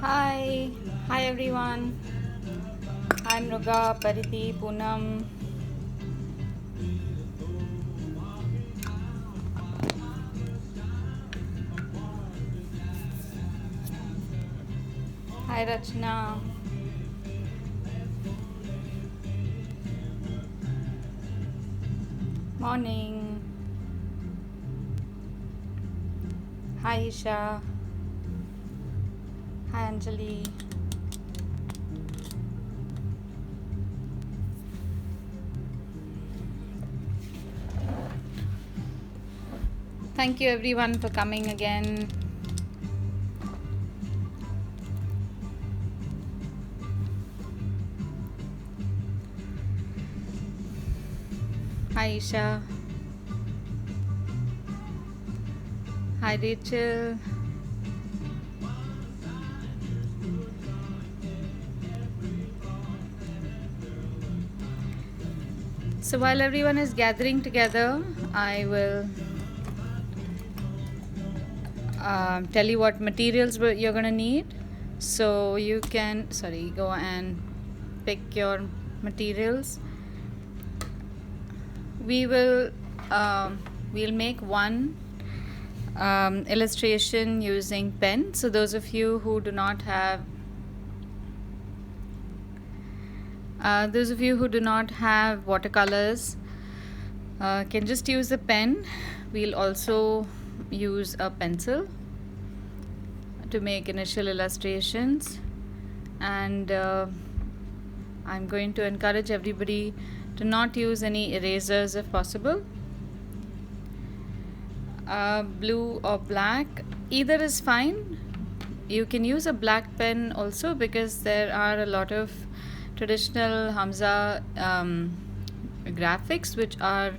Hi, hi everyone. I'm Ruga, Pariti, Poonam. Hi Rachna. Morning. Hi Isha. Hi Anjali. Thank you everyone for coming again. Hi Isha. Hi Rachel. So while everyone is gathering together, I will tell you what materials you're going to need. So you can, go and pick your materials. We will we'll make one illustration using pen. So those of you who do not have watercolors can just use a pen. We'll also use a pencil to make initial illustrations, and I'm going to encourage everybody to not use any erasers if possible. Blue or black, either is fine. You can use a black pen also, because there are a lot of traditional Hamsa graphics which are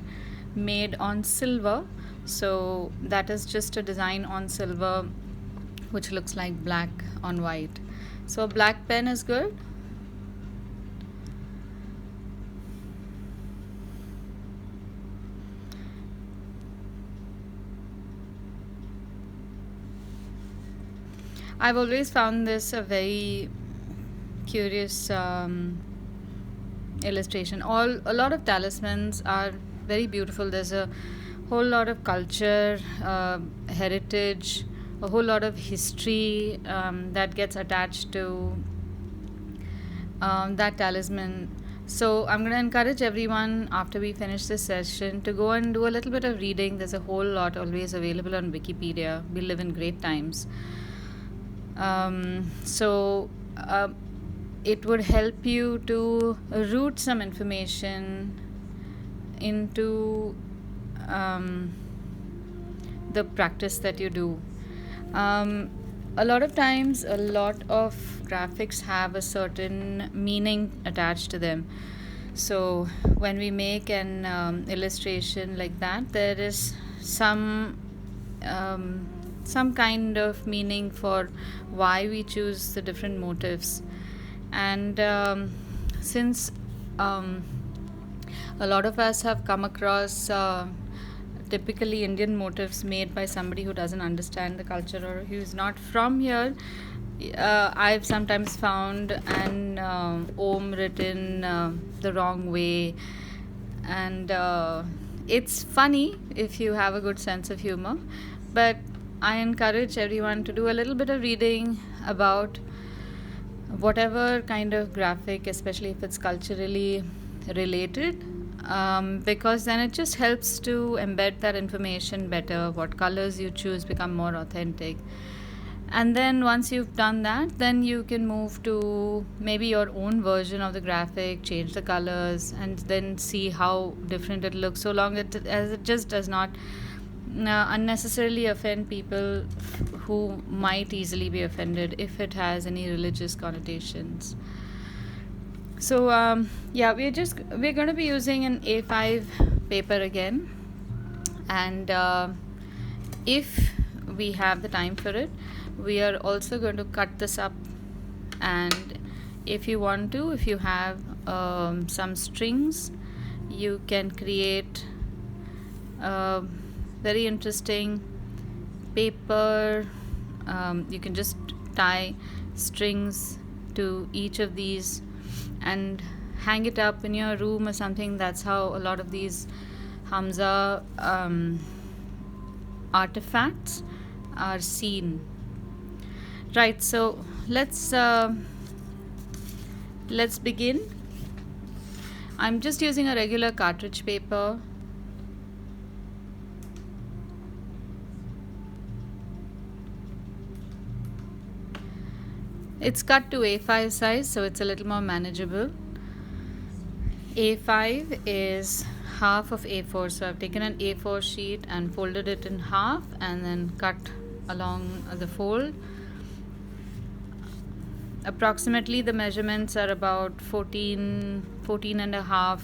made on silver. So that is just a design on silver which looks like black on white. So a black pen is good. I've always found this a very curious illustration. A lot of talismans are very beautiful. There's a whole lot of culture, heritage, a whole lot of history that gets attached to that talisman. So I'm going to encourage everyone, after we finish this session, to go and do a little bit of reading. There's a whole lot always available on Wikipedia. We live in great times. So it would help you to root some information into the practice that you do. A lot of times, a lot of graphics have a certain meaning attached to them. So when we make an illustration like that, there is some kind of meaning for why we choose the different motifs. And since a lot of us have come across typically Indian motifs made by somebody who doesn't understand the culture or who's not from here, I've sometimes found an Om written the wrong way. And it's funny if you have a good sense of humor. But I encourage everyone to do a little bit of reading about whatever kind of graphic, especially if it's culturally related, because then it just helps to embed that information better. What colors you choose become more authentic. And then once you've done that, then you can move to maybe your own version of the graphic, change the colors, and then see how different it looks, so long as it just does not unnecessarily offend people who might easily be offended if it has any religious connotations. So yeah, we're going to be using an A5 paper again, and if we have the time for it, we are also going to cut this up. And if you have some strings, you can create very interesting paper. You can just tie strings to each of these and hang it up in your room or something. That's how a lot of these Hamsa artifacts are seen. Right, so let's begin. I'm just using a regular cartridge paper. It's cut to A5 size, so it's a little more manageable. A5 is half of A4, so I've taken an A4 sheet and folded it in half and then cut along the fold. Approximately the measurements are about 14 and a half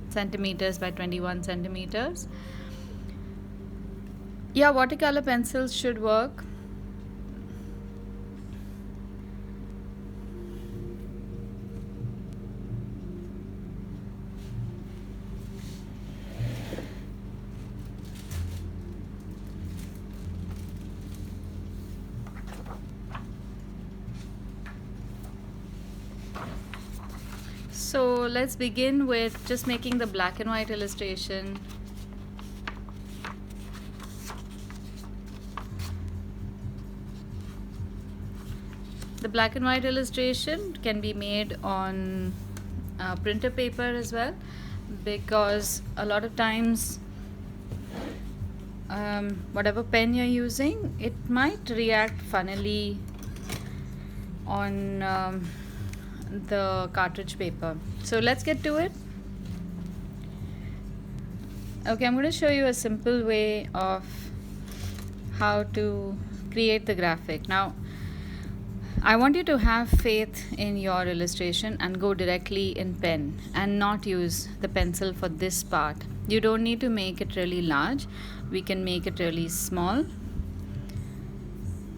centimeters by 21 centimeters. Yeah, watercolor pencils should work. So let's begin with just making the black and white illustration. The black and white illustration can be made on printer paper as well, because a lot of times whatever pen you're using, it might react funnily on the cartridge paper. So let's get to it. Okay, I'm going to show you a simple way of how to create the graphic. Now, I want you to have faith in your illustration and go directly in pen and not use the pencil for this part. You don't need to make it really large. We can make it really small.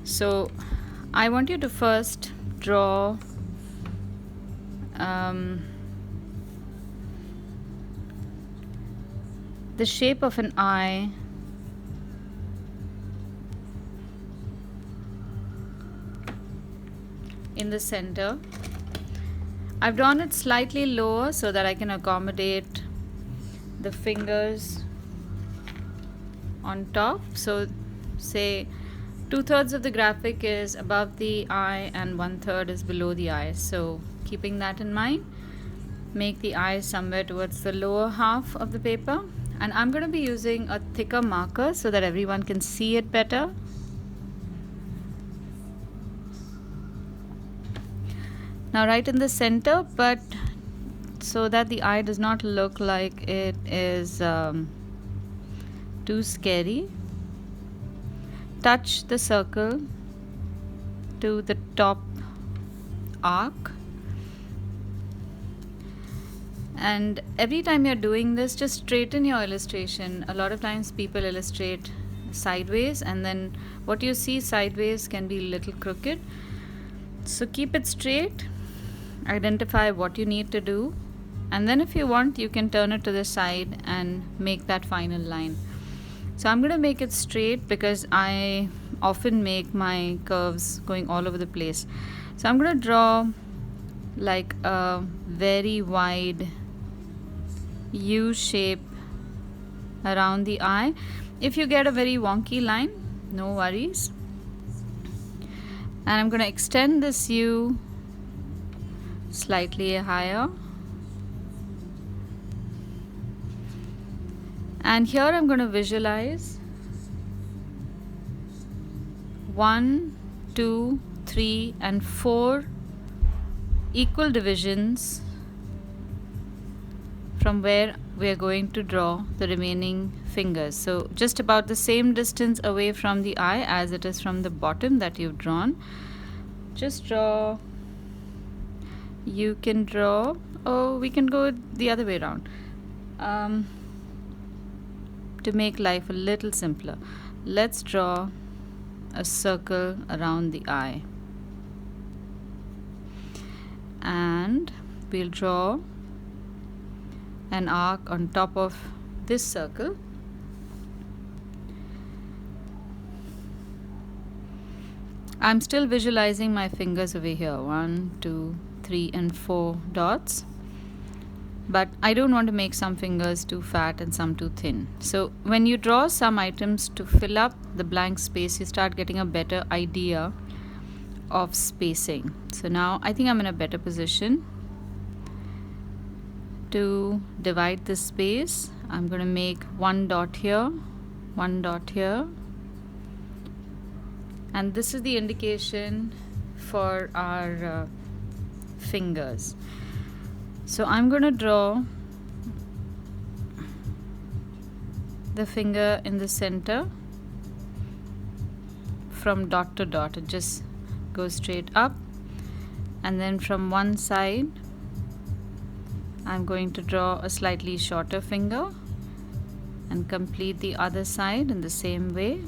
So I want you to first draw the shape of an eye in the center. I've drawn it slightly lower so that I can accommodate the fingers on top. So say 2/3 of the graphic is above the eye and 1/3 is below the eye. So keeping that in mind, make the eye somewhere towards the lower half of the paper. And I'm going to be using a thicker marker so that everyone can see it better. Now right in the center, but so that the eye does not look like it is too scary, touch the circle to the top arc. And every time you're doing this, just straighten your illustration. A lot of times people illustrate sideways, and then what you see sideways can be a little crooked. So keep it straight, identify what you need to do, and then if you want, you can turn it to the side and make that final line. So I'm going to make it straight because I often make my curves going all over the place. So I'm going to draw like a very wide U shape around the eye. If you get a very wonky line, no worries. And I'm going to extend this U slightly higher. And here I'm going to visualize 1, 2, 3, and 4 equal divisions from where we are going to draw the remaining fingers. So just about the same distance away from the eye as it is from the bottom that you've drawn. Just draw. You can draw, oh, we can go the other way around to make life a little simpler. Let's draw a circle around the eye, and we'll draw an arc on top of this circle. I'm still visualizing my fingers over here, 1, 2, 3 and 4 dots, but I don't want to make some fingers too fat and some too thin. So when you draw some items to fill up the blank space, you start getting a better idea of spacing. So now I think I'm in a better position to divide the space. I'm going to make 1 dot here, 1 dot here, and this is the indication for our fingers. So I'm going to draw the finger in the center from dot to dot. It just goes straight up, and then from one side I'm going to draw a slightly shorter finger and complete the other side in the same way.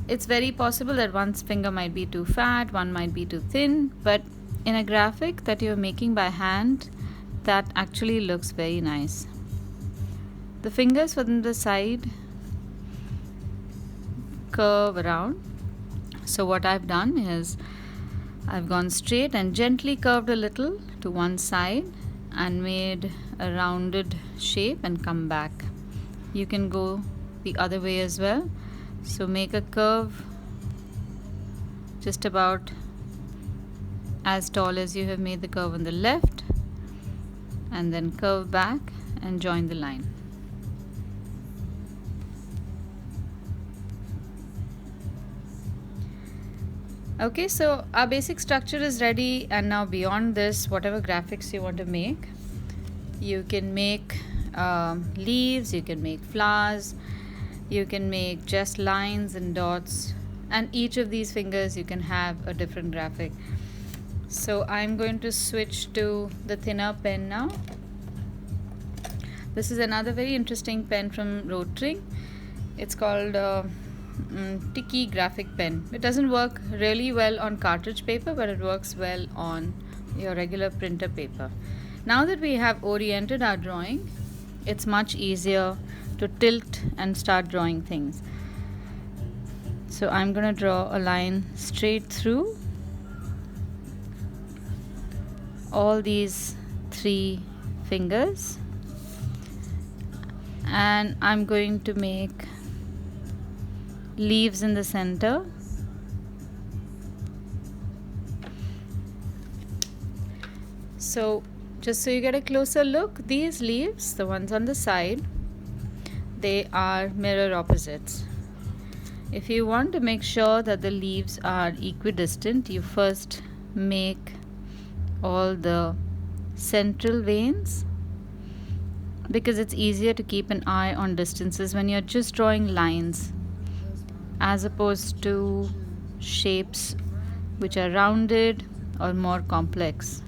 It's very possible that one finger might be too fat, one might be too thin, but in a graphic that you're making by hand, that actually looks very nice. The fingers from the side curve around. So what I've done is I've gone straight and gently curved a little to one side and made a rounded shape and come back. You can go the other way as well. So make a curve just about as tall as you have made the curve on the left, and then curve back and join the line. Okay, so our basic structure is ready, and now beyond this, whatever graphics you want to make, you can make leaves, you can make flowers, you can make just lines and dots, and each of these fingers you can have a different graphic. So I'm going to switch to the thinner pen now. This is another very interesting pen from Rotring. It's called Tiki graphic pen. It doesn't work really well on cartridge paper, but it works well on your regular printer paper. Now that we have oriented our drawing, it's much easier to tilt and start drawing things. So I'm going to draw a line straight through all these 3 fingers, and I'm going to make leaves in the center. So just so you get a closer look, these leaves, the ones on the side, they are mirror opposites. If you want to make sure that the leaves are equidistant, you first make all the central veins, because it's easier to keep an eye on distances when you're just drawing lines as opposed to shapes which are rounded or more complex.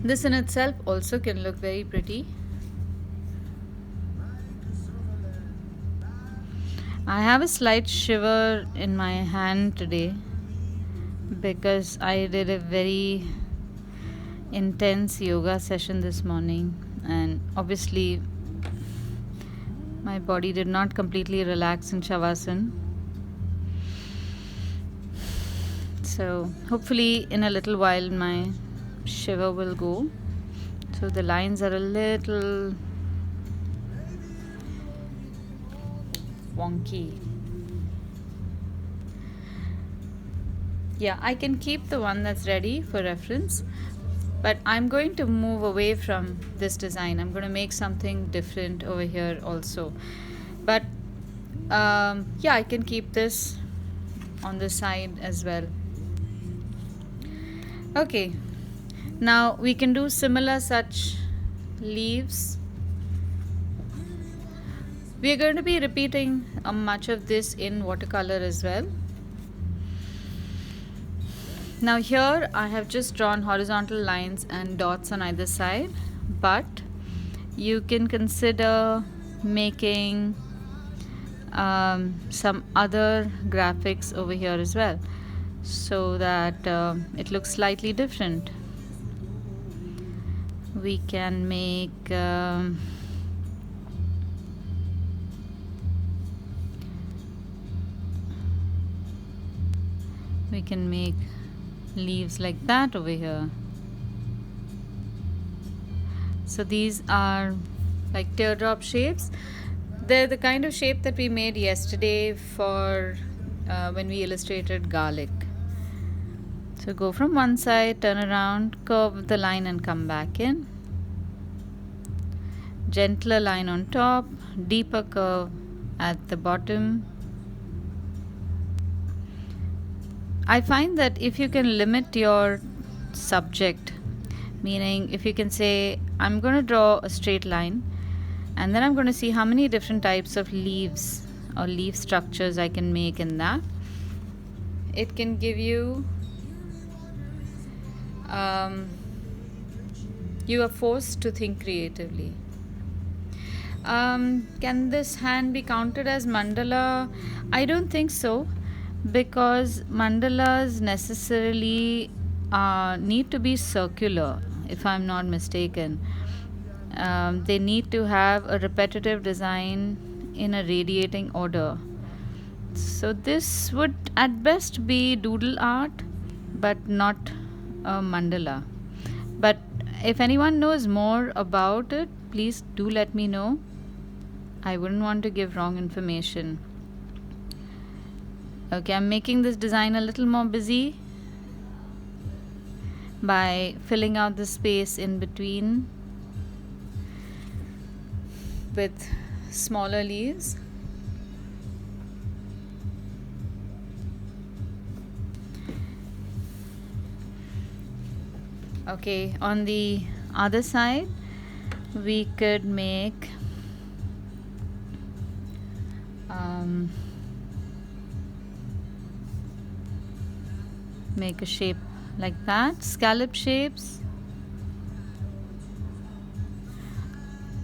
This in itself also can look very pretty. I have a slight shiver in my hand today because I did a very intense yoga session this morning, and obviously my body did not completely relax in Shavasana. So hopefully in a little while my shiver will go. So the lines are a little wonky. Yeah, I can keep the one that's ready for reference, but I'm going to move away from this design. I'm going to make something different over here also. But yeah, I can keep this on the side as well. Okay, now we can do similar such leaves. We are going to be repeating much of this in watercolor as well. Now here I have just drawn horizontal lines and dots on either side, but you can consider making some other graphics over here as well, so that it looks slightly different. We can make we can make leaves like that over here. So these are like teardrop shapes. They're the kind of shape that we made yesterday for when we illustrated garlic. So go from one side, turn around, curve the line and come back in. Gentler line on top, deeper curve at the bottom. I find that if you can limit your subject, meaning if you can say, I'm going to draw a straight line and then I'm going to see how many different types of leaves or leaf structures I can make in that, it can give you you are forced to think creatively. Can this hand be counted as mandala? I don't think so, because mandalas necessarily need to be circular, if I'm not mistaken. They need to have a repetitive design in a radiating order. So this would at best be doodle art, but not a mandala. But if anyone knows more about it, please do let me know. I wouldn't want to give wrong information. Okay, I'm making this design a little more busy by filling out the space in between with smaller leaves. Okay, on the other side, we could make make a shape like that, scallop shapes,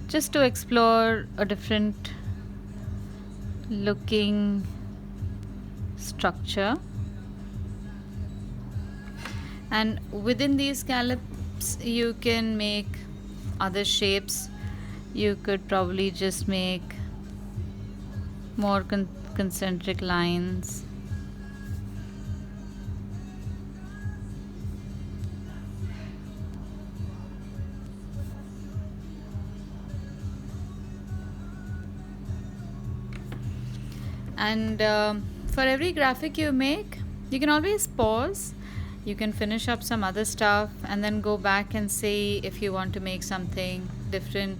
just to explore a different looking structure. And within these scallops you can make other shapes. You could probably just make more concentric lines. And for every graphic you make, you can always pause. You can finish up some other stuff and then go back and see if you want to make something different.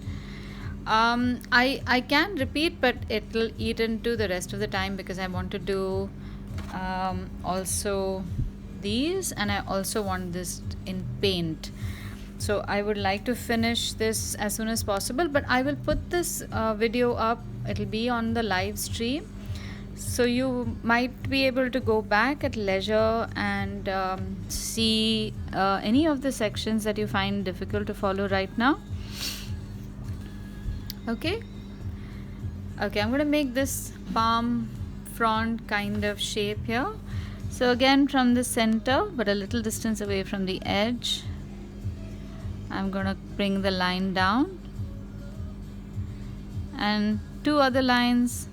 I can repeat, but it'll eat into the rest of the time, because I want to do also these, and I also want this in paint. So I would like to finish this as soon as possible, but I will put this video up. It'll be on the live stream, so you might be able to go back at leisure and see any of the sections that you find difficult to follow right now. Okay, I'm going to make this palm frond kind of shape here. So again, from the center but a little distance away from the edge, I'm going to bring the line down and 2 other lines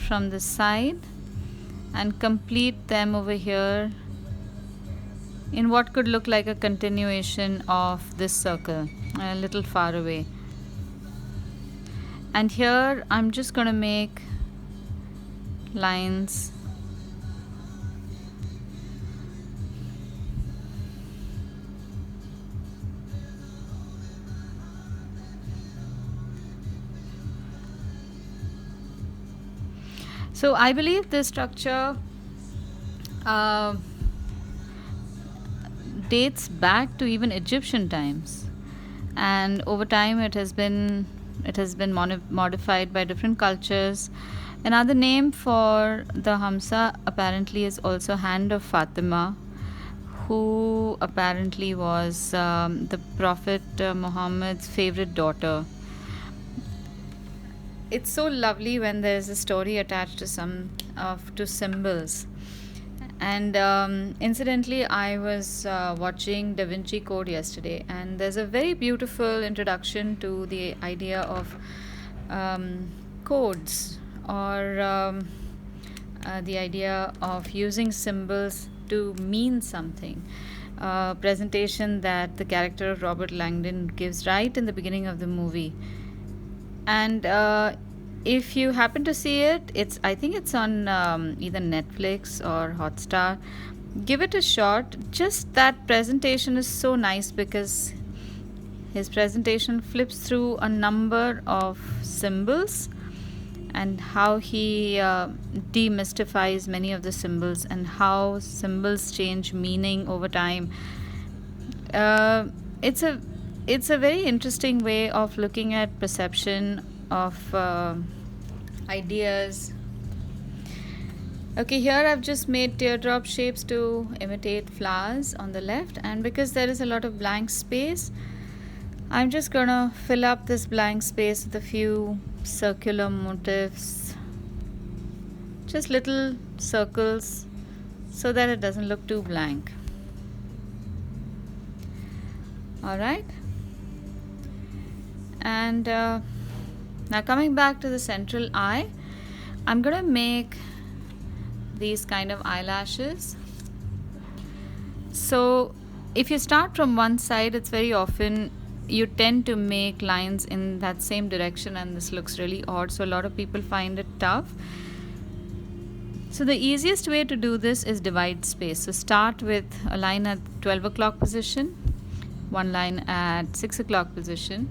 from the side and complete them over here in what could look like a continuation of this circle, a little far away. And here I'm just going to make lines So I believe this structure dates back to even Egyptian times, and over time it has been modified by different cultures. Another name for the Hamsa apparently is also Hand of Fatima, who apparently was the Prophet Muhammad's favorite daughter. It's so lovely when there's a story attached to to symbols. And incidentally, I was watching Da Vinci Code yesterday, and there's a very beautiful introduction to the idea of codes, or the idea of using symbols to mean something. Presentation that the character of Robert Langdon gives right in the beginning of the movie. And if you happen to see it, I think it's on either Netflix or Hotstar. Give it a shot. Just that presentation is so nice because his presentation flips through a number of symbols and how he demystifies many of the symbols and how symbols change meaning over time. It's a very interesting way of looking at perception of ideas. Okay, here I've just made teardrop shapes to imitate flowers on the left, and because there is a lot of blank space, I'm just gonna fill up this blank space with a few circular motifs, just little circles so that it doesn't look too blank. Alright, and now coming back to the central eye, I'm gonna make these kind of eyelashes. So if you start from one side, it's very often you tend to make lines in that same direction, and this looks really odd, so a lot of people find it tough. So the easiest way to do this is divide space. So start with a line at 12 o'clock position, one line at 6 o'clock position,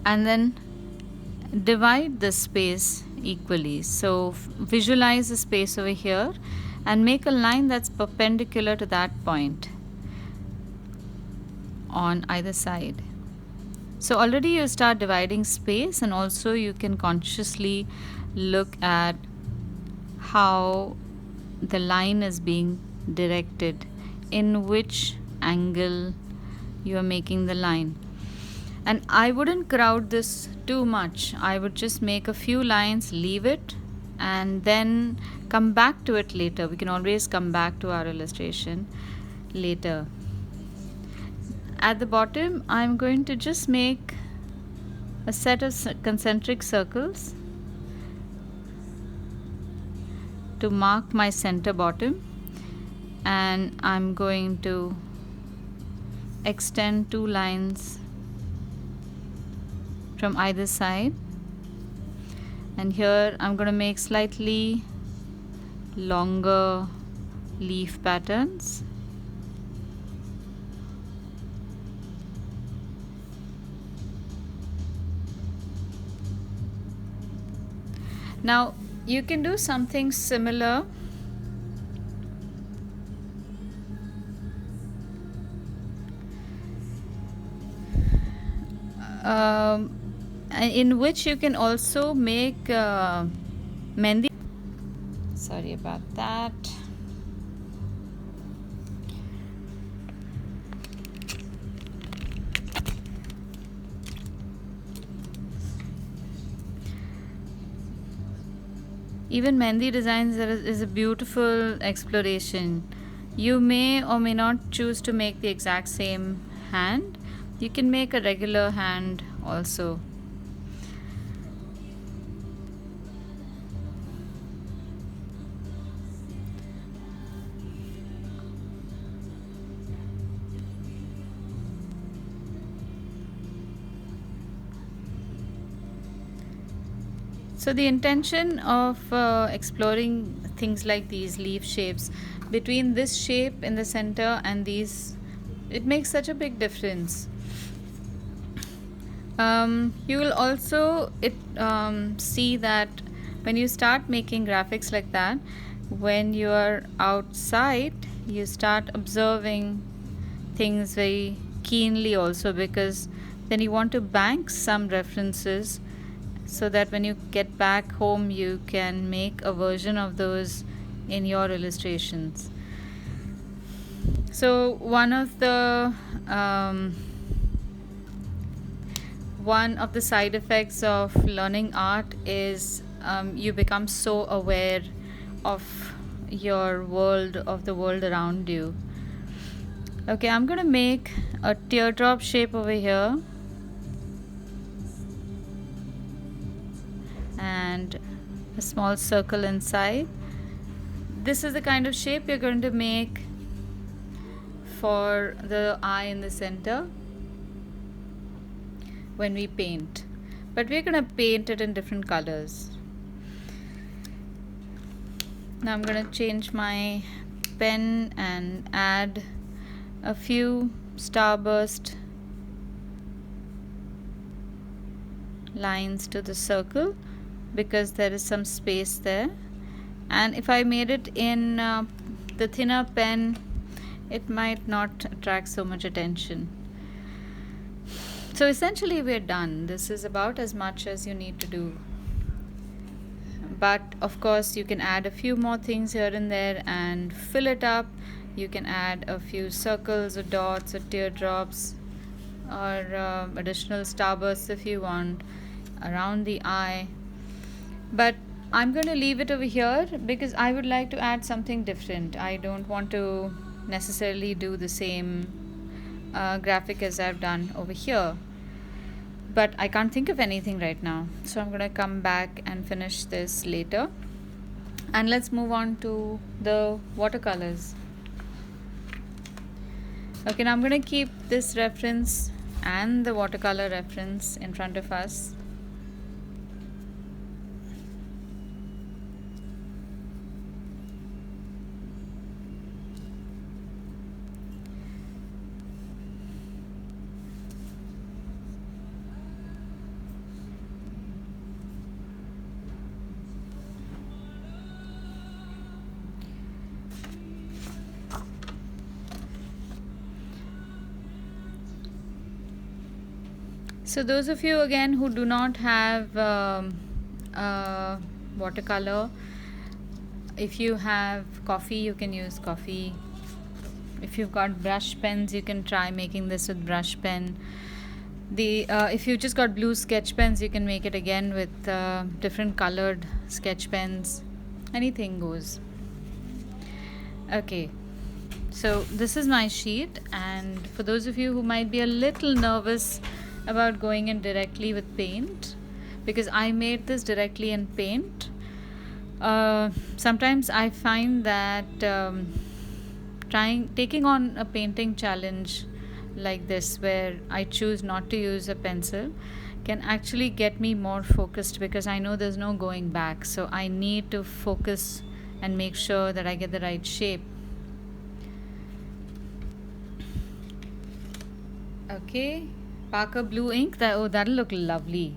and then divide the space equally. So visualize the space over here and make a line that's perpendicular to that point on either side. So already you start dividing space, and also you can consciously look at how the line is being directed, in which angle you are making the line. And I wouldn't crowd this too much. I would just make a few lines, leave it, and then come back to it later. We can always come back to our illustration later. At the bottom, I'm going to just make a set of concentric circles to mark my center bottom, and I'm going to extend 2 lines from either side, and here I'm going to make slightly longer leaf patterns. Now you can do something similar in which you can also make mehndi. Sorry about that. Even mehndi designs is a beautiful exploration. You may or may not choose to make the exact same hand. You can make a regular hand also. So the intention of exploring things like these leaf shapes, between this shape in the center and these, it makes such a big difference. You will also see that when you start making graphics like that, when you are outside, you start observing things very keenly also, because then you want to bank some references so that when you get back home you can make a version of those in your illustrations. So one of the side effects of learning art is you become so aware of your world, of the world around you. Okay, I'm gonna make a teardrop shape over here and a small circle inside. this is the kind of shape we're going to make for the eye in the center when we paint, but we're going to paint it in different colors. Now I'm going to change my pen and add a few starburst lines to the circle because there is some space there, and if I made it in the thinner pen, it might not attract so much attention. So essentially we're done. This is about as much as you need to do, but of course you can add a few more things here and there and fill it up. You can add a few circles or dots or teardrops or additional starbursts if you want around the eye, but I'm going to leave it over here because I would like to add something different. I don't want to necessarily do the same graphic as I've done over here, but I can't think of anything right now, so I'm going to come back and finish this later. And let's move on to the watercolors. Okay, now I'm going to keep this reference and the watercolor reference in front of us. So those of you again who do not have watercolor, if you have coffee, you can use coffee. If you've got brush pens, you can try making this with brush pen. If you just got blue sketch pens, you can make it again with different colored sketch pens. Anything goes. Okay, so this is my sheet, and for those of you who might be a little nervous about going in directly with paint, because I made this directly in paint, sometimes I find that taking on a painting challenge like this where I choose not to use a pencil can actually get me more focused, because I know there's no going back, so I need to focus and make sure that I get the right shape. Okay, Parker blue ink, that'll look lovely.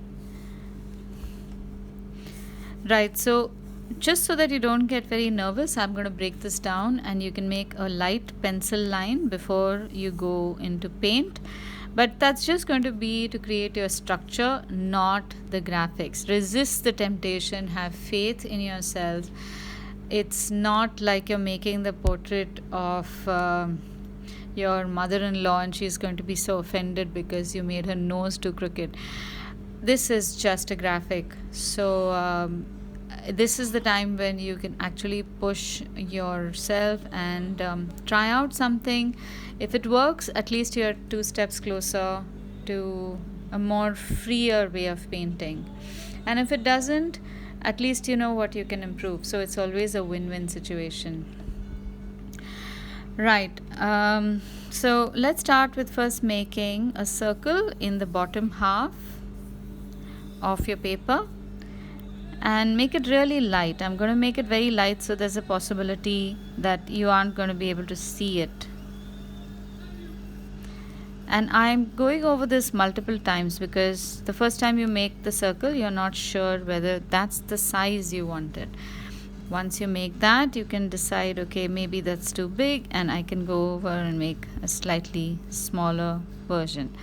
Right, so just so that you don't get very nervous, I'm going to break this down, and you can make a light pencil line before you go into paint, but that's just going to be to create your structure, not the graphics. Resist the temptation, have faith in yourself. It's not like you're making the portrait of your mother-in-law and she's going to be so offended because you made her nose too crooked. This is just a graphic, so this is the time when you can actually push yourself and try out something. If it works, at least you're 2 steps closer to a more freer way of painting, and if it doesn't, at least you know what you can improve. So it's always a win-win situation. Right, so let's start with first making a circle in the bottom half of your paper, and make it really light. I'm going to make it very light, so there's a possibility that you aren't going to be able to see it. And I'm going over this multiple times because the first time you make the circle, you're not sure whether that's the size you wanted. Once you make that, you can decide, okay, maybe that's too big, and I can go over and make a slightly smaller version.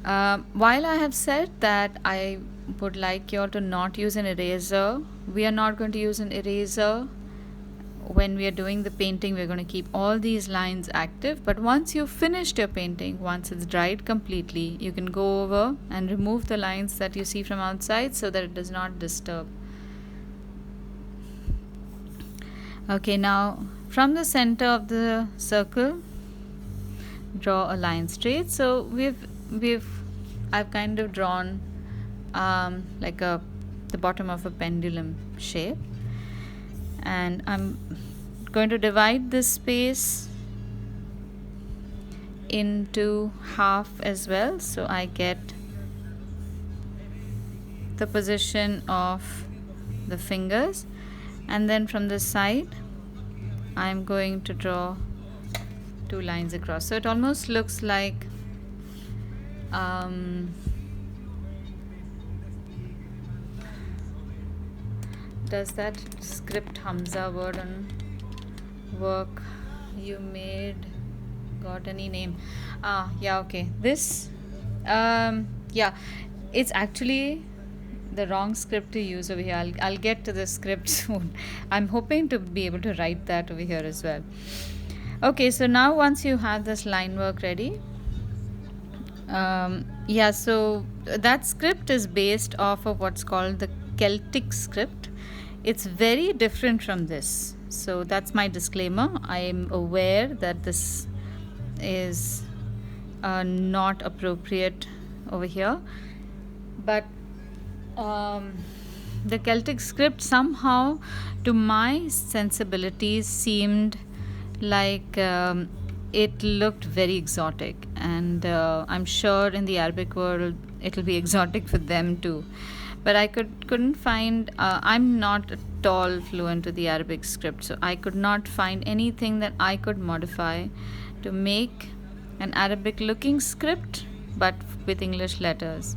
While I have said that I would like you all to not use an eraser, we are not going to use an eraser when we are doing the painting. We're going to keep all these lines active, but once you've finished your painting, once it's dried completely, you can go over and remove the lines that you see from outside so that it does not disturb. Okay, now from the center of the circle, draw a line straight. So I've kind of drawn like the bottom of a pendulum shape, And I'm going to divide this space into half as well, so I get the position of the fingers. And then from the side I'm going to draw 2 lines across, so it almost looks like does that script Hamsa word on work you made got any name? Yeah, okay, this yeah, it's actually the wrong script to use over here. I'll get to the script soon. I'm hoping to be able to write that over here as well. Okay, so now once you have this line work ready, yeah, so that script is based off of what's called the Celtic script. It's very different from this, so that's my disclaimer. I am aware that this is not appropriate over here, but the Celtic script somehow to my sensibilities seemed like it looked very exotic, and I'm sure in the Arabic world it'll be exotic for them too, but I couldn't find I'm not at all fluent with the Arabic script, so I could not find anything that I could modify to make an Arabic looking script but with English letters.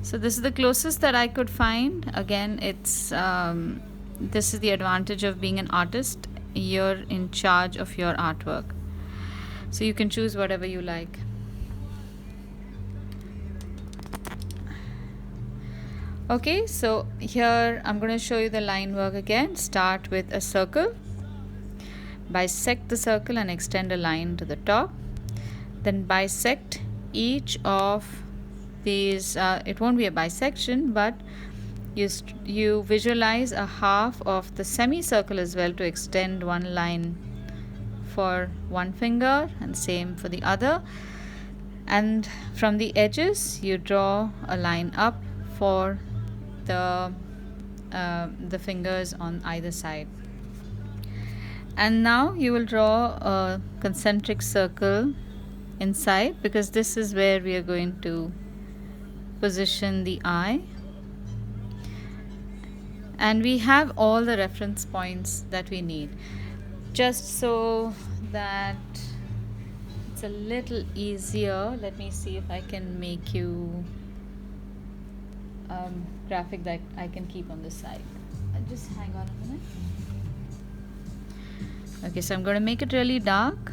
So this is the closest that I could find. Again, it's this is the advantage of being an artist. You're in charge of your artwork, so you can choose whatever you like. Okay, so here I'm going to show you the line work again. Start with a circle, bisect the circle and extend a line to the top, then bisect each of these. It won't be a bisection, but you visualize a half of the semicircle as well to extend one line for one finger and same for the other, and from the edges you draw a line up for the fingers on either side. And now you will draw a concentric circle inside, because this is where we are going to position the eye, and we have all the reference points that we need, just so that it's a little easier. Let me see if I can make you graphic that I can keep on the side. Just hang on a minute. Okay, so I'm going to make it really dark.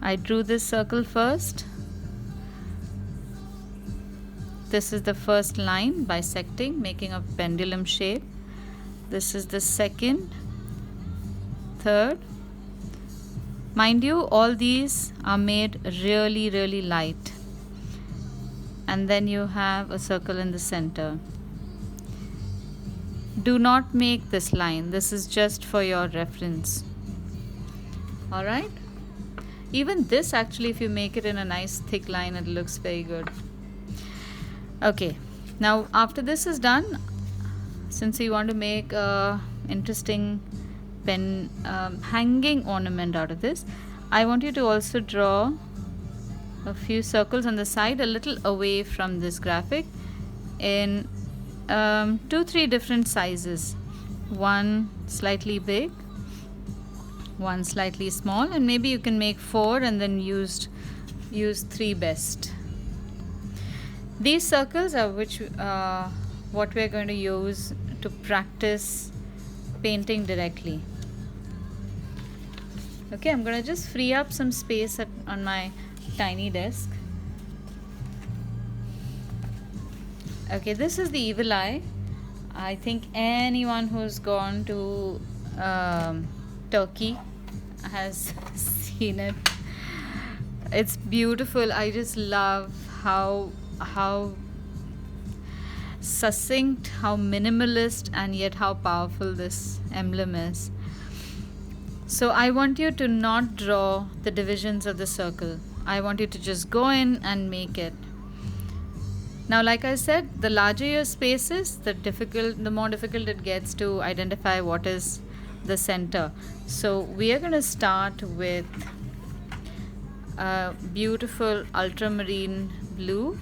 I drew this circle first. This is the first line, bisecting, making a pendulum shape. This is the second, third. Mind you, all these are made really, really light. And then you have a circle in the center. Do not make this line. This is just for your reference. Alright? Even this, actually, if you make it in a nice thick line, it looks very good. Okay, now after this is done, since you want to make a interesting pen hanging ornament out of this, I want you to also draw a few circles on the side a little away from this graphic in 2-3 different sizes. One slightly big, one slightly small, and maybe you can make 4 and then use 3 best. These circles are what we're going to use to practice painting directly. Okay, I'm going to just free up some space on my tiny desk. Okay, this is the evil eye. I think anyone who's gone to Turkey has seen it. It's beautiful. I just love how succinct, how minimalist, and yet how powerful this emblem is. So I want you to not draw the divisions of the circle. I want you to just go in and make it. Now, like I said, the larger your space is, the more difficult it gets to identify what is the center. So we are going to start with a beautiful ultramarine blue.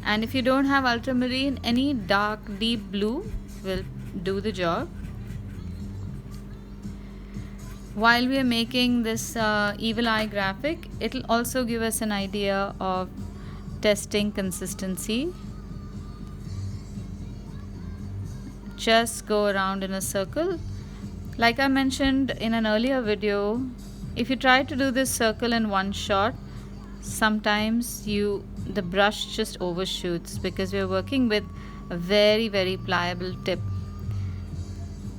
And if you don't have ultramarine, any dark deep blue will do the job. While we are making this evil eye graphic, it'll also give us an idea of testing consistency. Just go around in a circle. Like I mentioned in an earlier video, if you try to do this circle in one shot, sometimes the brush just overshoots because we're working with a very, very pliable tip.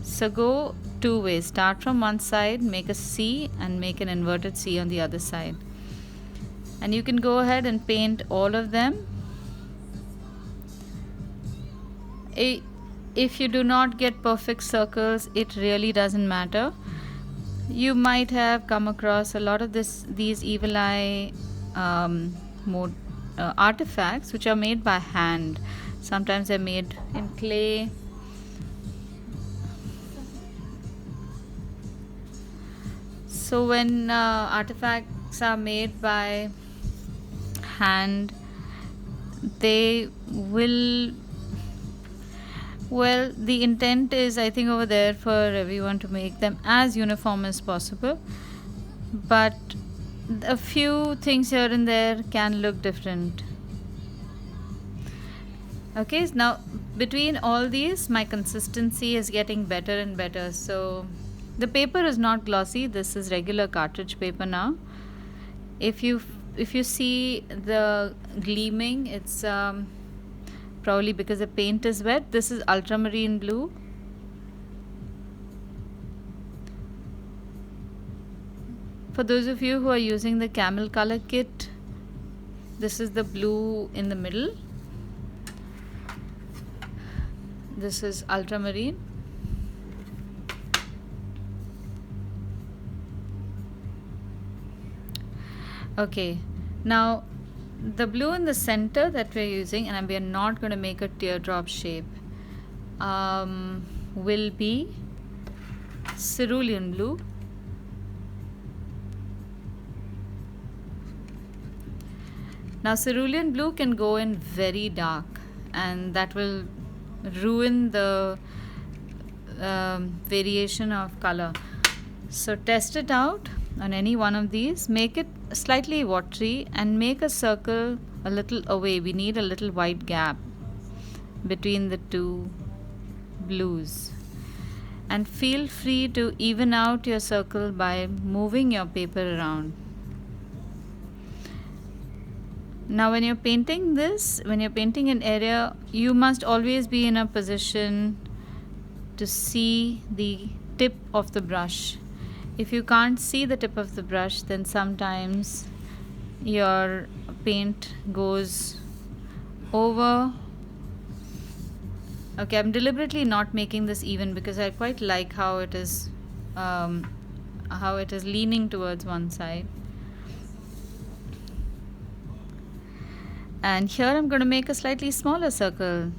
So go two ways. Start from one side, make a C and make an inverted C on the other side. And you can go ahead and paint all of them. If you do not get perfect circles, it really doesn't matter. You might have come across a lot of these evil eye artifacts which are made by hand. Sometimes they're made in clay. So when artifacts are made by hand, they will, well, the intent is, I think, over there for everyone to make them as uniform as possible, but a few things here and there can look different. Okay, now between all these, my consistency is getting better and better. So the paper is not glossy. This is regular cartridge paper now. If you see the gleaming, it's probably because the paint is wet. This is ultramarine blue. For those of you who are using the camel color kit, this is the blue in the middle. This is ultramarine. Okay, now the blue in the center that we're using, and we are not going to make a teardrop shape, will be cerulean blue. Now cerulean blue can go in very dark, and that will ruin the variation of color. So test it out on any one of these, make it slightly watery and make a circle a little away. We need a little white gap between the two blues, and feel free to even out your circle by moving your paper around. Now when you're painting this, when you're painting an area, you must always be in a position to see the tip of the brush. If you can't see the tip of the brush, then sometimes your paint goes over. Okay, I'm deliberately not making this even because I quite like how it is leaning towards one side. And here I'm going to make a slightly smaller circle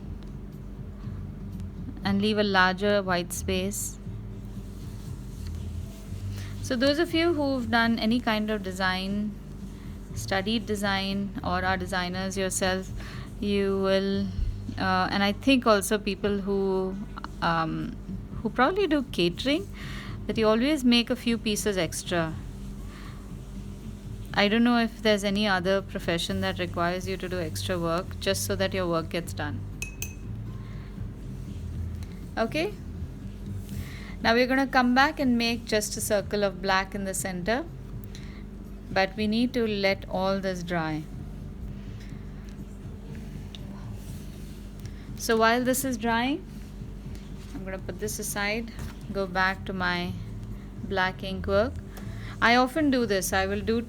and leave a larger white space. So those of you who've done any kind of design, studied design, or are designers yourself, you will, and I think also people who probably do catering, that you always make a few pieces extra. I don't know if there's any other profession that requires you to do extra work just so that your work gets done. Okay? Now we're going to come back and make just a circle of black in the center, but we need to let all this dry. So while this is drying, I'm going to put this aside, go back to my black ink work. I often do this. I will do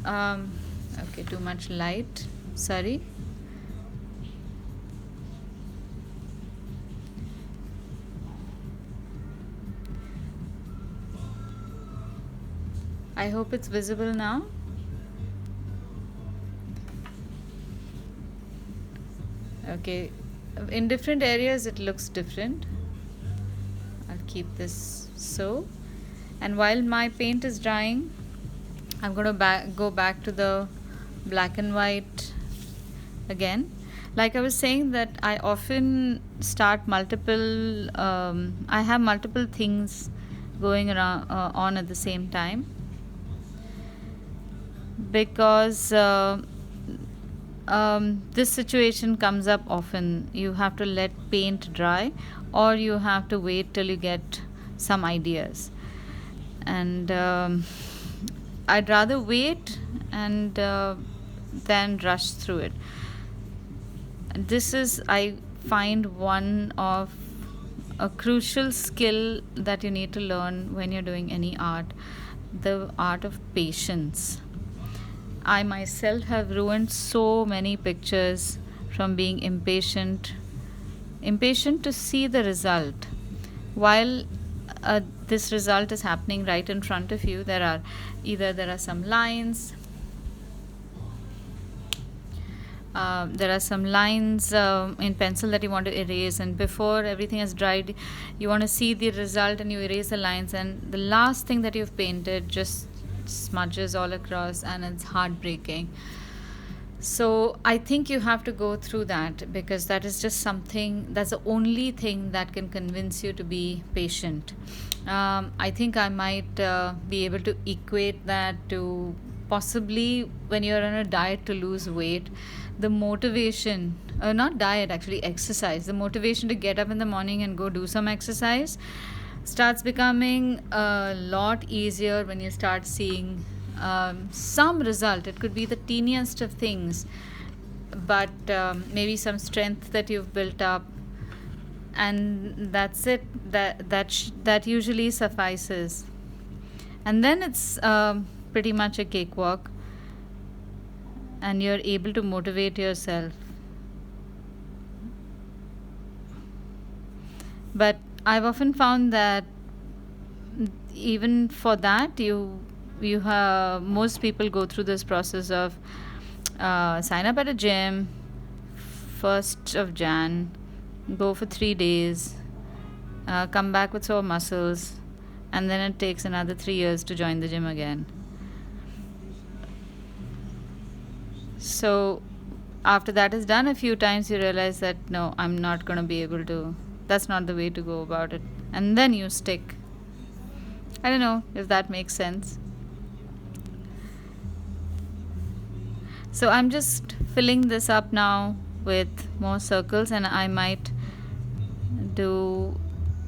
okay, too much light, sorry. I hope it's visible now. Okay, in different areas it looks different. I'll keep this so. And while my paint is drying, I'm going to go back to the black and white again. Like I was saying, that I often start multiple, I have multiple things going around on at the same time, because this situation comes up often. You have to let paint dry, or you have to wait till you get some ideas. And I'd rather wait and then rush through it. This is, I find, one of a crucial skill that you need to learn when you're doing any art, the art of patience. I myself have ruined so many pictures from being impatient to see the result. While this result is happening right in front of you, there are some lines, in pencil that you want to erase, and before everything has dried, you want to see the result and you erase the lines, and the last thing that you've painted just smudges all across, and it's heartbreaking. So I think you have to go through that, because that is just something, that's the only thing that can convince you to be patient. I think I might be able to equate that to possibly when you're on a diet to lose weight, the motivation, not diet, actually exercise, the motivation to get up in the morning and go do some exercise starts becoming a lot easier when you start seeing some result. It could be the teeniest of things, but maybe some strength that you've built up, and that's it. That usually suffices, and then it's pretty much a cakewalk, and you're able to motivate yourself. But I've often found that even for that, you have, most people go through this process of sign up at a gym 1st of Jan, go for 3 days, come back with sore muscles, and then it takes another 3 years to join the gym again. So after that is done a few times, you realize that no, I'm not going to be able to, that's not the way to go about it, and then you stick. I don't know if that makes sense. So I'm just filling this up now with more circles, and I might do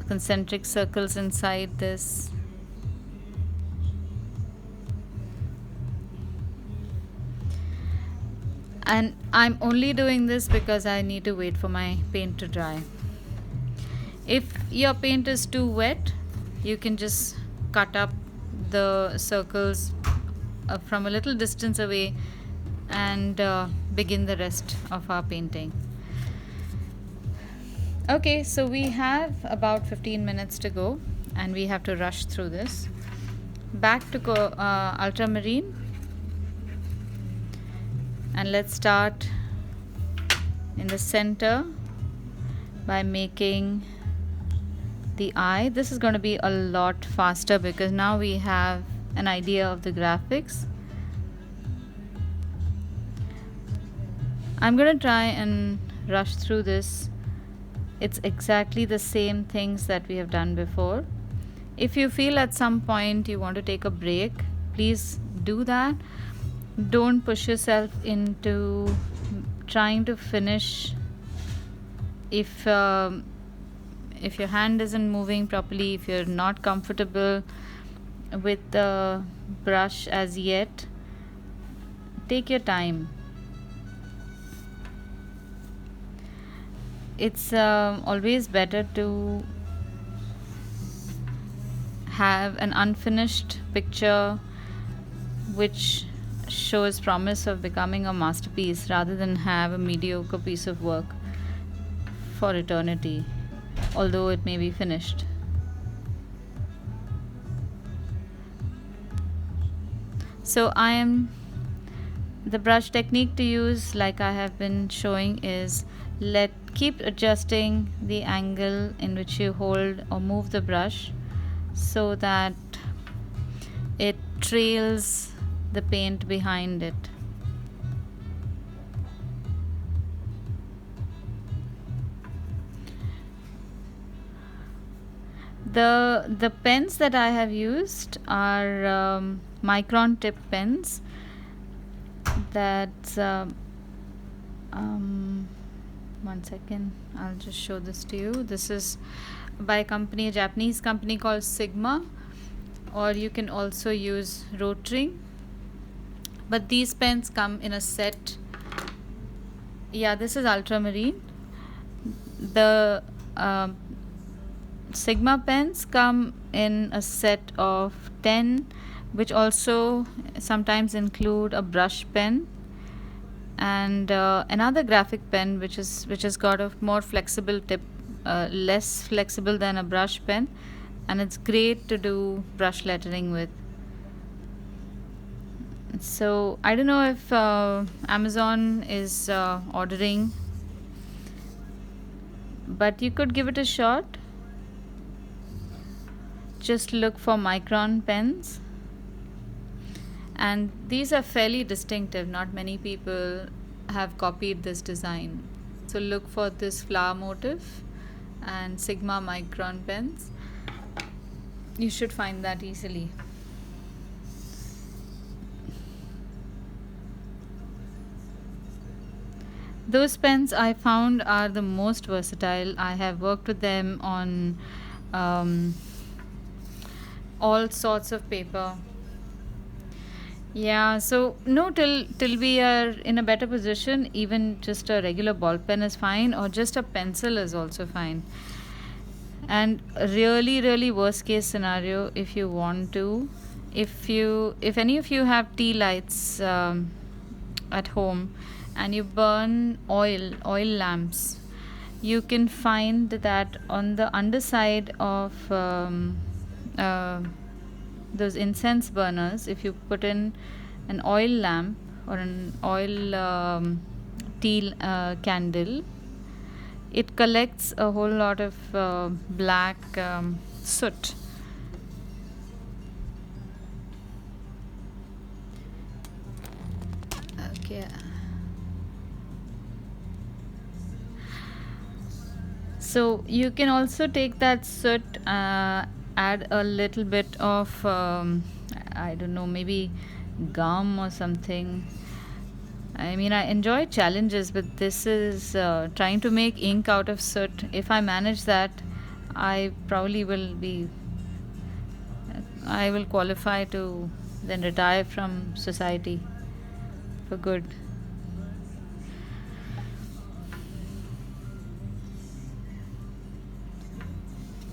concentric circles inside this. And I'm only doing this because I need to wait for my paint to dry. If your paint is too wet, you can just cut up the circles from a little distance away and begin the rest of our painting. Okay, so we have about 15 minutes to go, and we have to rush through this. Back to ultramarine, and let's start in the center by making the eye. This is going to be a lot faster because now we have an idea of the graphics. I'm going to try and rush through this. It's exactly the same things that we have done before. If you feel at some point you want to take a break, please do that. Don't push yourself into trying to finish if your hand isn't moving properly, if you're not comfortable with the brush as yet. Take your time. It's always better to have an unfinished picture which shows promise of becoming a masterpiece rather than have a mediocre piece of work for eternity, although it may be finished. So the brush technique to use, like I have been showing, is Keep adjusting the angle in which you hold or move the brush so that it trails the paint behind it. The pens that I have used are micron tip pens. That's one second, I'll just show this to you. This is by a Japanese company called Sigma, or you can also use rotary, but these pens come in a set. Yeah, this is ultramarine. The Sigma pens come in a set of 10, which also sometimes include a brush pen and another graphic pen which has got a more flexible tip, less flexible than a brush pen, and it's great to do brush lettering with. So I don't know if Amazon is ordering, but you could give it a shot. Just look for micron pens, and these are fairly distinctive. Not many people have copied this design, so look for this flower motif and Sigma micron pens. You should find that easily. Those pens I found are the most versatile. I have worked with them on all sorts of paper. Yeah, so no, till we are in a better position, even just a regular ball pen is fine, or just a pencil is also fine. And really worst case scenario, if you want to, if any of you have tea lights at home and you burn oil lamps, you can find that on the underside of those incense burners, if you put in an oil lamp or an oil tea candle, it collects a whole lot of black soot. Okay. So you can also take that soot, add a little bit of I don't know, maybe gum or something. I mean, I enjoy challenges, but this is trying to make ink out of soot. If I manage that, I probably I will qualify to then retire from society for good.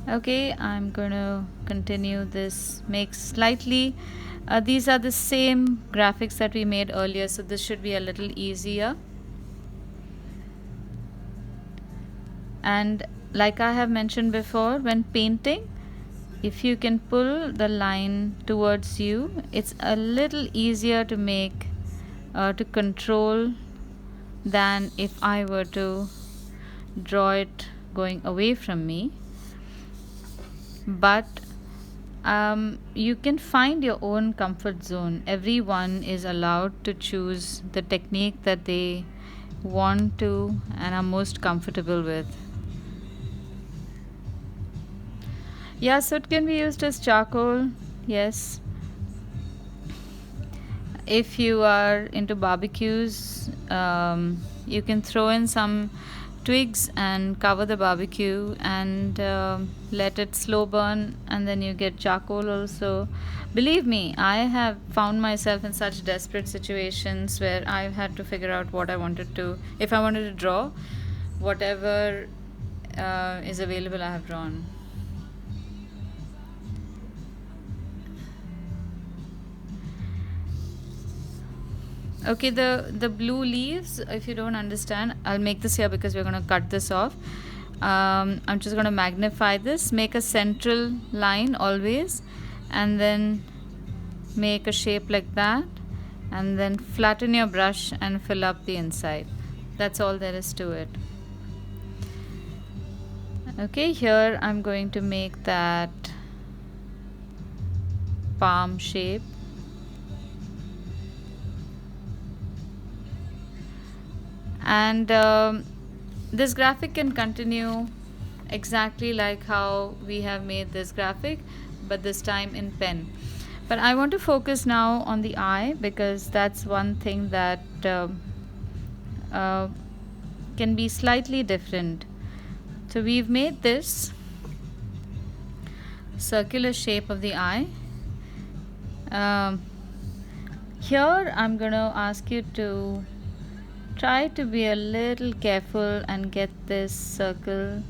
Okay, I'm going to continue this. Make slightly, these are the same graphics that we made earlier, so this should be a little easier. And like I have mentioned before, when painting, if you can pull the line towards you, it's a little easier to make, to control, than if I were to draw it going away from me. But you can find your own comfort zone. Everyone is allowed to choose the technique that they want to and are most comfortable with. Yeah, so it can be used as charcoal, yes. If you are into barbecues, you can throw in some twigs and cover the barbecue and let it slow burn, and then you get charcoal also. Believe me, I have found myself in such desperate situations where I've had to figure out what I wanted to, if I wanted to draw, whatever is available I have drawn. Okay, the blue leaves, if you don't understand, I'll make this here because we're going to cut this off. I'm just going to magnify this, make a central line always, and then make a shape like that, and then flatten your brush and fill up the inside. That's all there is to it. Okay, here I'm going to make that palm shape. And this graphic can continue exactly like how we have made this graphic, but this time in pen. But I want to focus now on the eye, because that's one thing that uh, can be slightly different. So we've made this circular shape of the eye. Um, Here I'm going to ask you to try to be a little careful and get this circle,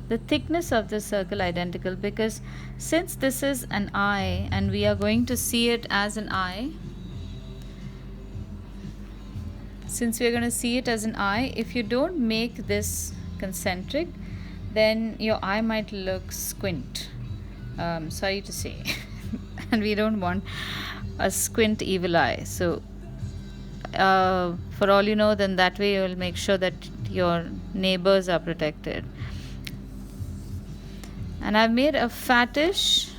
the thickness of the circle identical, because since this is an eye and we are going to see it as an eye, if you don't make this concentric, then your eye might look squint. Sorry to say. And we don't want a squint evil eye. So for all you know, then that way you will make sure that your neighbors are protected. And I've made a fattish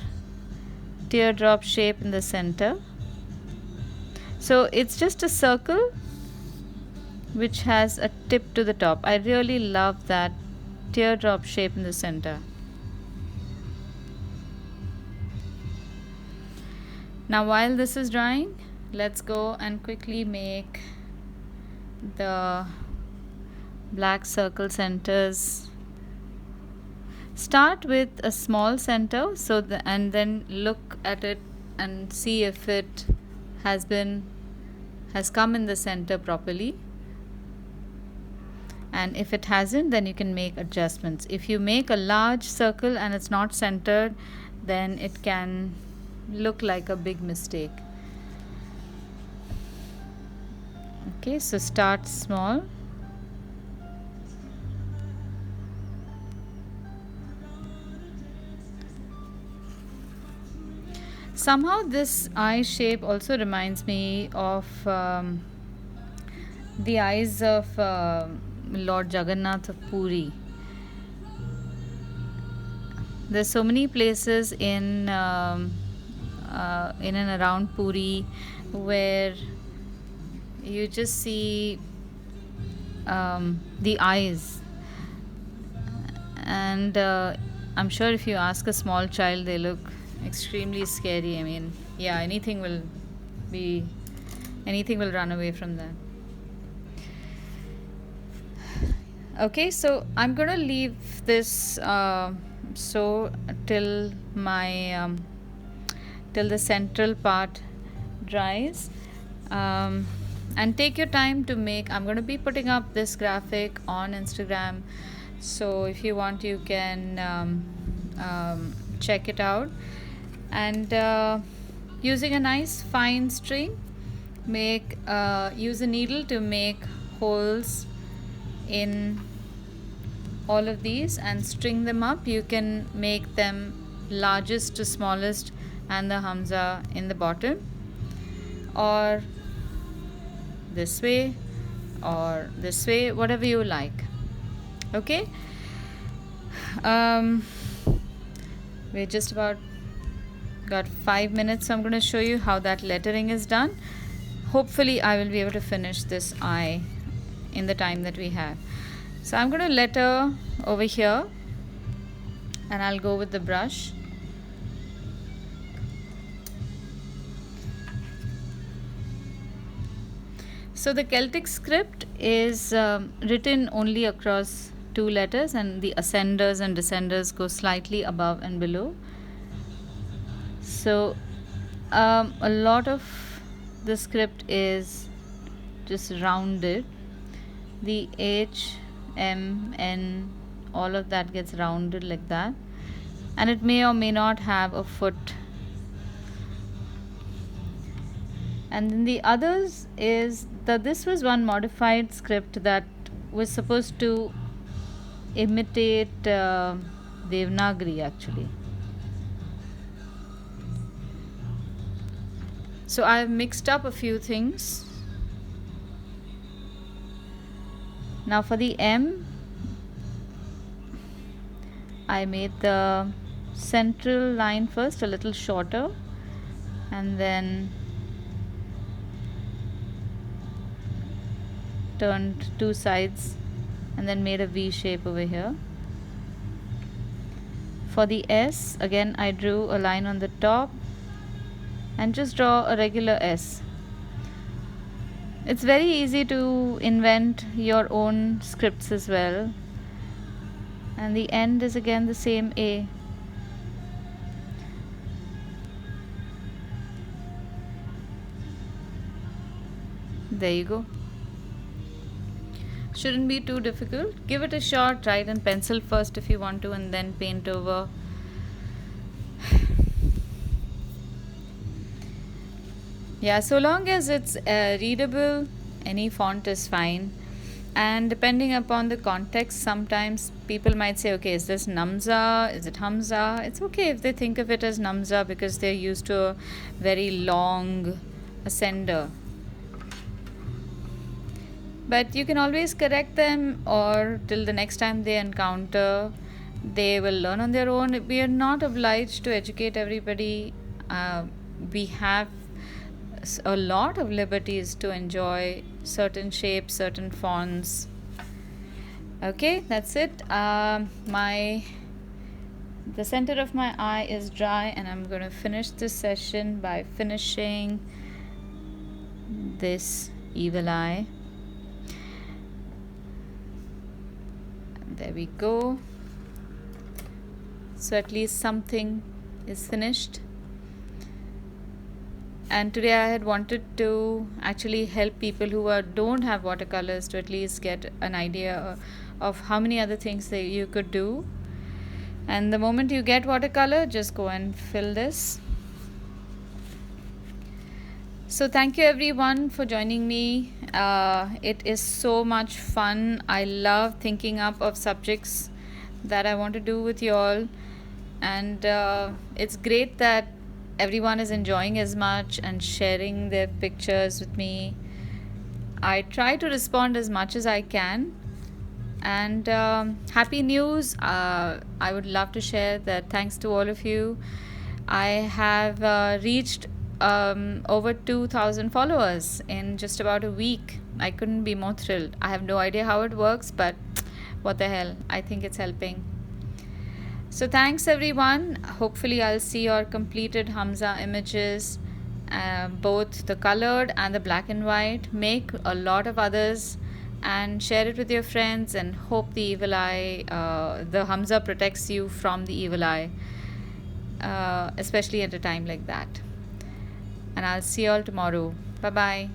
teardrop shape in the center. So it's just a circle which has a tip to the top. I really love that teardrop shape in the center. Now while this is drying, let's go and quickly make the black circle centers. Start with a small center, and then look at it and see if it has come in the center properly. And if it hasn't, then you can make adjustments. If you make a large circle and it's not centered, then it can look like a big mistake. Okay, so start small. Somehow this eye shape also reminds me of the eyes of Lord Jagannath of Puri. There's so many places in and around Puri where you just see the eyes, and I'm sure if you ask a small child, they look extremely scary. I mean, yeah, anything will run away from that. Okay, so I'm gonna leave this so till my till the central part dries, and take your time to make. I'm going to be putting up this graphic on Instagram, so if you want, you can check it out. And using a nice fine string, use a needle to make holes in all of these and string them up. You can make them largest to smallest and the Hamsa in the bottom, or this way or this way, whatever you like. Okay, we're just about got 5 minutes, so I'm going to show you how that lettering is done. Hopefully I will be able to finish this eye in the time that we have. So I'm going to letter over here, and I'll go with the brush. So the Celtic script is written only across 2 letters, and the ascenders and descenders go slightly above and below. So a lot of the script is just rounded. The H, M, N, all of that gets rounded like that, and it may or may not have a foot. And then the others is that this was one modified script that was supposed to imitate Devanagari actually. So I've mixed up a few things. Now for the M, I made the central line first a little shorter, and then turned two sides and then made a V shape over here. For the S, again I drew a line on the top and just draw a regular S. It's very easy to invent your own scripts as well. And the end is again the same A. There you go. Shouldn't be too difficult. Give it a shot. Write in pencil first if you want to, and then paint over. Yeah, so long as it's readable, any font is fine. And depending upon the context, sometimes people might say, okay, is this Namza? Is it Hamza? It's okay if they think of it as Namza because they're used to a very long ascender. But you can always correct them, or till the next time they encounter, they will learn on their own. We are not obliged to educate everybody. We have a lot of liberties to enjoy certain shapes, certain fonts. Okay, that's it. The center of my eye is dry, and I'm going to finish this session by finishing this evil eye. There we go. So at least something is finished. And today I had wanted to actually help people who don't have watercolors to at least get an idea of how many other things that you could do. And the moment you get watercolor, just go and fill this. So thank you everyone for joining me. It is so much fun. I love thinking up of subjects that I want to do with you all. And it's great that everyone is enjoying as much and sharing their pictures with me. I try to respond as much as I can. And happy news, I would love to share that thanks to all of you, I have reached over 2,000 followers in just about a week. I couldn't be more thrilled. I have no idea how it works, but what the hell, I think it's helping. So thanks everyone. Hopefully I'll see your completed Hamsa images, both the colored and the black and white. Make a lot of others and share it with your friends, and hope the evil eye, the Hamsa protects you from the evil eye, especially at a time like that. And I'll see you all tomorrow. Bye bye.